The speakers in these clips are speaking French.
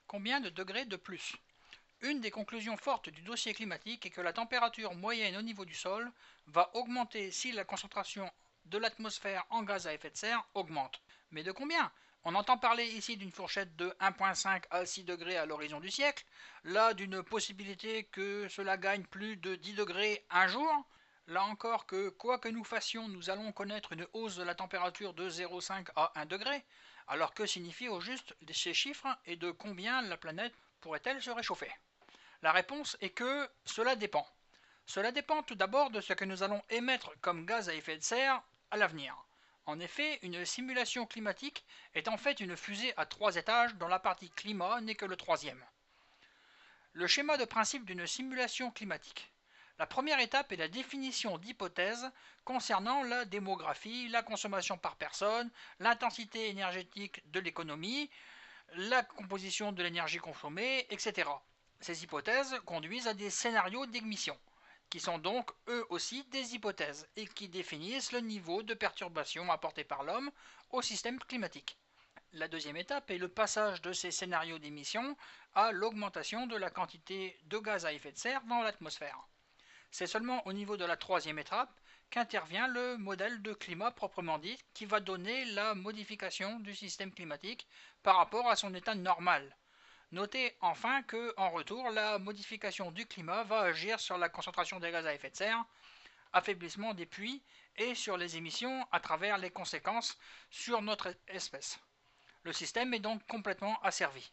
Combien de degrés de plus? Une des conclusions fortes du dossier climatique est que la température moyenne au niveau du sol va augmenter si la concentration de l'atmosphère en gaz à effet de serre augmente. Mais de combien? On entend parler ici d'une fourchette de 1,5 à 6 degrés à l'horizon du siècle, là d'une possibilité que cela gagne plus de 10 degrés un jour, là encore que quoi que nous fassions, nous allons connaître une hausse de la température de 0,5 à 1 degré. Alors que signifient au juste ces chiffres et de combien la planète pourrait-elle se réchauffer? La réponse est que cela dépend. Cela dépend tout d'abord de ce que nous allons émettre comme gaz à effet de serre à l'avenir. En effet, une simulation climatique est en fait une fusée à 3 étages dont la partie climat n'est que le troisième. Le schéma de principe d'une simulation climatique. La première étape est la définition d'hypothèses concernant la démographie, la consommation par personne, l'intensité énergétique de l'économie, la composition de l'énergie consommée, etc. Ces hypothèses conduisent à des scénarios d'émission, qui sont donc eux aussi des hypothèses et qui définissent le niveau de perturbation apporté par l'homme au système climatique. La deuxième étape est le passage de ces scénarios d'émission à l'augmentation de la quantité de gaz à effet de serre dans l'atmosphère. C'est seulement au niveau de la troisième étape qu'intervient le modèle de climat proprement dit, qui va donner la modification du système climatique par rapport à son état normal. Notez enfin que, en retour, la modification du climat va agir sur la concentration des gaz à effet de serre, affaiblissement des puits et sur les émissions à travers les conséquences sur notre espèce. Le système est donc complètement asservi.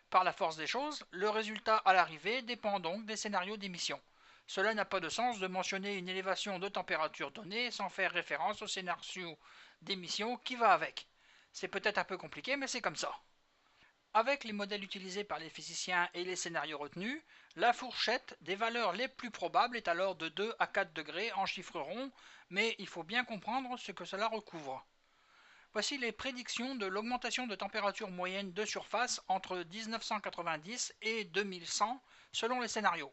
Par la force des choses, le résultat à l'arrivée dépend donc des scénarios d'émission. Cela n'a pas de sens de mentionner une élévation de température donnée sans faire référence au scénario d'émission qui va avec. C'est peut-être un peu compliqué, mais c'est comme ça. Avec les modèles utilisés par les physiciens et les scénarios retenus, la fourchette des valeurs les plus probables est alors de 2 à 4 degrés en chiffres ronds, mais il faut bien comprendre ce que cela recouvre. Voici les prédictions de l'augmentation de température moyenne de surface entre 1990 et 2100 selon les scénarios.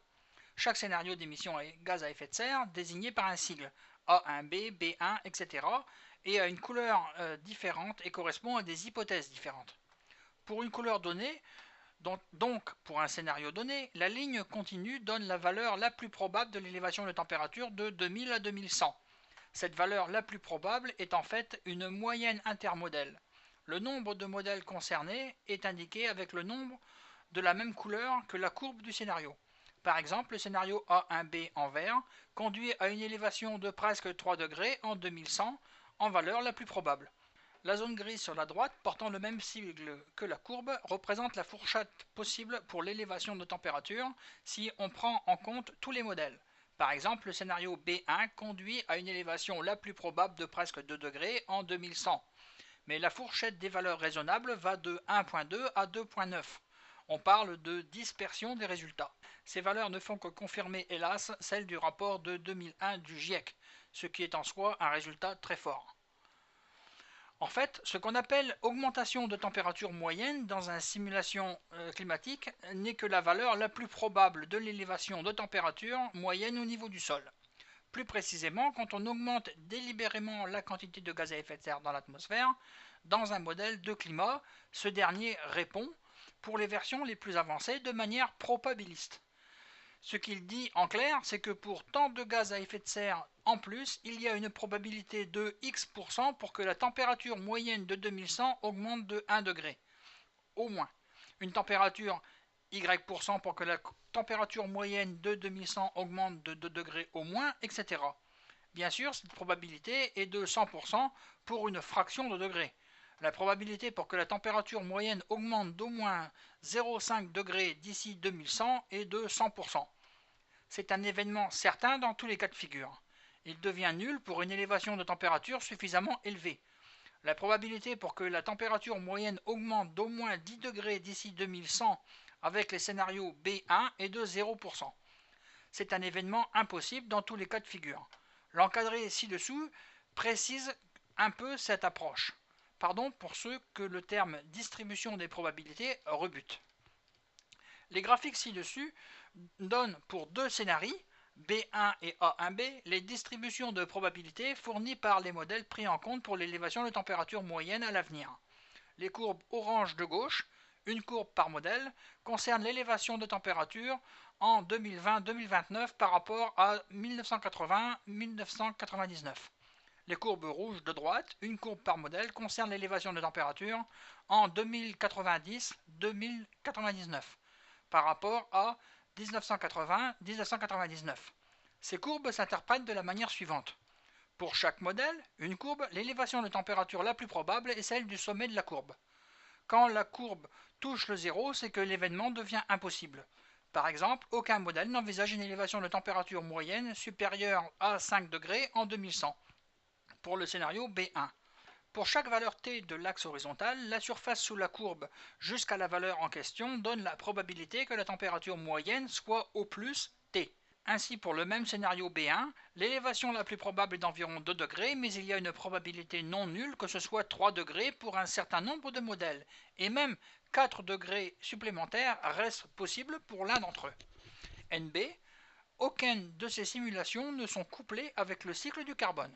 Chaque scénario d'émission à gaz à effet de serre désigné par un sigle A1B, B1, etc. et a une couleur différente et correspond à des hypothèses différentes. Pour une couleur donnée, donc pour un scénario donné, la ligne continue donne la valeur la plus probable de l'élévation de température de 2000 à 2100. Cette valeur la plus probable est en fait une moyenne intermodèle. Le nombre de modèles concernés est indiqué avec le nombre de la même couleur que la courbe du scénario. Par exemple, le scénario A1B en vert conduit à une élévation de presque 3 degrés en 2100 en valeur la plus probable. La zone grise sur la droite, portant le même sigle que la courbe, représente la fourchette possible pour l'élévation de température si on prend en compte tous les modèles. Par exemple, le scénario B1 conduit à une élévation la plus probable de presque 2 degrés en 2100. Mais la fourchette des valeurs raisonnables va de 1,2 à 2,9. On parle de dispersion des résultats. Ces valeurs ne font que confirmer, hélas, celles du rapport de 2001 du GIEC, ce qui est en soi un résultat très fort. En fait, ce qu'on appelle augmentation de température moyenne dans une simulation climatique n'est que la valeur la plus probable de l'élévation de température moyenne au niveau du sol. Plus précisément, quand on augmente délibérément la quantité de gaz à effet de serre dans l'atmosphère, dans un modèle de climat, ce dernier répond, pour les versions les plus avancées, de manière probabiliste. Ce qu'il dit en clair, c'est que pour tant de gaz à effet de serre en plus, il y a une probabilité de X% pour que la température moyenne de 2100 augmente de 1 degré, au moins. Une température Y% pour que la température moyenne de 2100 augmente de 2 degrés au moins, etc. Bien sûr, cette probabilité est de 100% pour une fraction de degré. La probabilité pour que la température moyenne augmente d'au moins 0,5 degrés d'ici 2100 est de 100%. C'est un événement certain dans tous les cas de figure. Il devient nul pour une élévation de température suffisamment élevée. La probabilité pour que la température moyenne augmente d'au moins 10 degrés d'ici 2100 avec les scénarios B1 est de 0%. C'est un événement impossible dans tous les cas de figure. L'encadré ci-dessous précise un peu cette approche. Pardon pour ceux que le terme distribution des probabilités rebute. Les graphiques ci-dessus donnent pour deux scénarios, B1 et A1B, les distributions de probabilités fournies par les modèles pris en compte pour l'élévation de température moyenne à l'avenir. Les courbes orange de gauche, une courbe par modèle, concerne l'élévation de température en 2020-2029 par rapport à 1980-1999. Les courbes rouges de droite, une courbe par modèle, concerne l'élévation de température en 2090-2099 par rapport à 1980-1999. Ces courbes s'interprètent de la manière suivante. Pour chaque modèle, une courbe, l'élévation de température la plus probable est celle du sommet de la courbe. Quand la courbe touche le zéro, c'est que l'événement devient impossible. Par exemple, aucun modèle n'envisage une élévation de température moyenne supérieure à 5 degrés en 2100, pour le scénario B1. Pour chaque valeur t de l'axe horizontal, la surface sous la courbe jusqu'à la valeur en question donne la probabilité que la température moyenne soit au plus t. Ainsi, pour le même scénario B1, l'élévation la plus probable est d'environ 2 degrés, mais il y a une probabilité non nulle que ce soit 3 degrés pour un certain nombre de modèles, et même 4 degrés supplémentaires restent possibles pour l'un d'entre eux. NB, aucune de ces simulations ne sont couplées avec le cycle du carbone.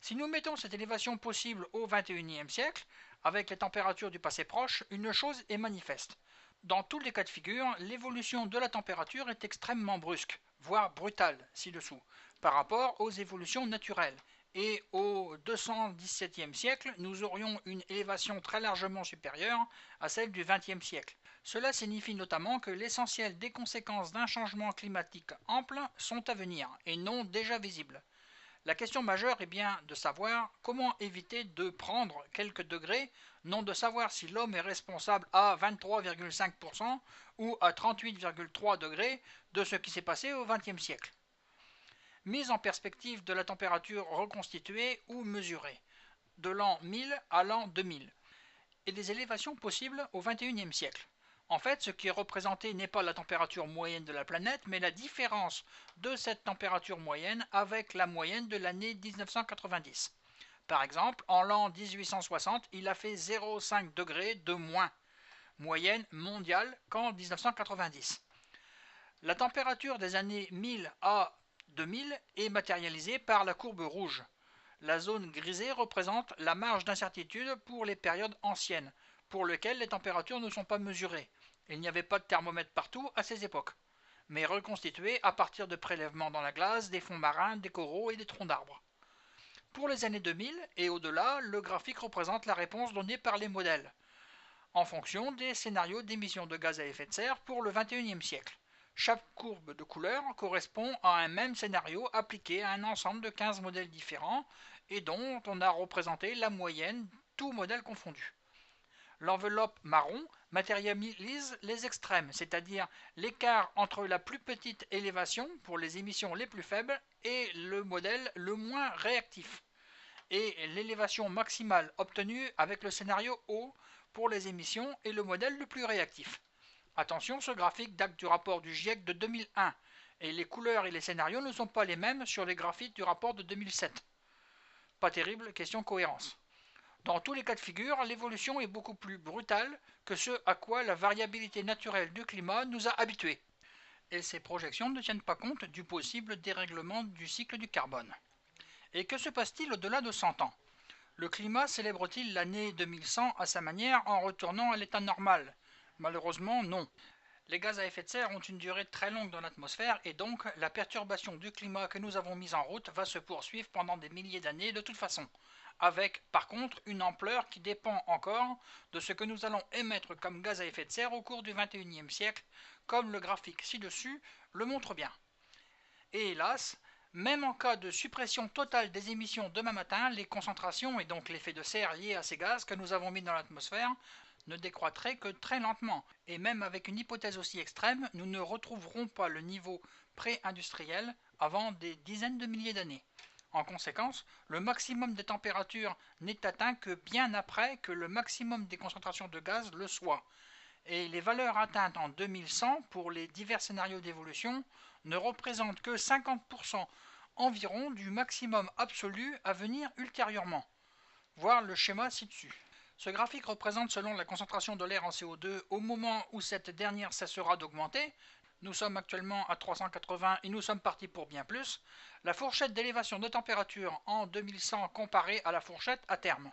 Si nous mettons cette élévation possible au XXIe siècle, avec les températures du passé proche, une chose est manifeste. Dans tous les cas de figure, l'évolution de la température est extrêmement brusque, voire brutale ci-dessous, par rapport aux évolutions naturelles. Et au 217e siècle, nous aurions une élévation très largement supérieure à celle du XXe siècle. Cela signifie notamment que l'essentiel des conséquences d'un changement climatique ample sont à venir, et non déjà visibles. La question majeure est bien de savoir comment éviter de prendre quelques degrés, non de savoir si l'homme est responsable à 23,5% ou à 38,3 degrés de ce qui s'est passé au XXe siècle. Mise en perspective de la température reconstituée ou mesurée, de l'an 1000 à l'an 2000, et des élévations possibles au XXIe siècle. En fait, ce qui est représenté n'est pas la température moyenne de la planète, mais la différence de cette température moyenne avec la moyenne de l'année 1990. Par exemple, en l'an 1860, il a fait 0,5 degrés de moins, moyenne mondiale, qu'en 1990. La température des années 1000 à 2000 est matérialisée par la courbe rouge. La zone grisée représente la marge d'incertitude pour les périodes anciennes, pour lesquelles les températures ne sont pas mesurées. Il n'y avait pas de thermomètre partout à ces époques, mais reconstituées à partir de prélèvements dans la glace, des fonds marins, des coraux et des troncs d'arbres. Pour les années 2000 et au-delà, le graphique représente la réponse donnée par les modèles, en fonction des scénarios d'émissions de gaz à effet de serre pour le XXIe siècle. Chaque courbe de couleur correspond à un même scénario appliqué à un ensemble de 15 modèles différents et dont on a représenté la moyenne, tous modèles confondus. L'enveloppe marron matérialise les extrêmes, c'est-à-dire l'écart entre la plus petite élévation pour les émissions les plus faibles et le modèle le moins réactif, et l'élévation maximale obtenue avec le scénario O pour les émissions et le modèle le plus réactif. Attention, ce graphique date du rapport du GIEC de 2001, et les couleurs et les scénarios ne sont pas les mêmes sur les graphiques du rapport de 2007. Pas terrible, question cohérence. Dans tous les cas de figure, l'évolution est beaucoup plus brutale que ce à quoi la variabilité naturelle du climat nous a habitués. Et ces projections ne tiennent pas compte du possible dérèglement du cycle du carbone. Et que se passe-t-il au-delà de 100 ans? Le climat célèbre-t-il l'année 2100 à sa manière en retournant à l'état normal? Malheureusement, non. Les gaz à effet de serre ont une durée très longue dans l'atmosphère et donc la perturbation du climat que nous avons mise en route va se poursuivre pendant des milliers d'années de toute façon, avec par contre une ampleur qui dépend encore de ce que nous allons émettre comme gaz à effet de serre au cours du XXIe siècle, comme le graphique ci-dessus le montre bien. Et hélas, même en cas de suppression totale des émissions demain matin, les concentrations et donc l'effet de serre lié à ces gaz que nous avons mis dans l'atmosphère ne décroîtraient que très lentement, et même avec une hypothèse aussi extrême, nous ne retrouverons pas le niveau pré-industriel avant des dizaines de milliers d'années. En conséquence, le maximum des températures n'est atteint que bien après que le maximum des concentrations de gaz le soit, et les valeurs atteintes en 2100 pour les divers scénarios d'évolution ne représentent que 50% environ du maximum absolu à venir ultérieurement. Voir le schéma ci-dessus. Ce graphique représente selon la concentration de l'air en CO2 au moment où cette dernière cessera d'augmenter, nous sommes actuellement à 380 et nous sommes partis pour bien plus, la fourchette d'élévation de température en 2100 comparée à la fourchette à terme.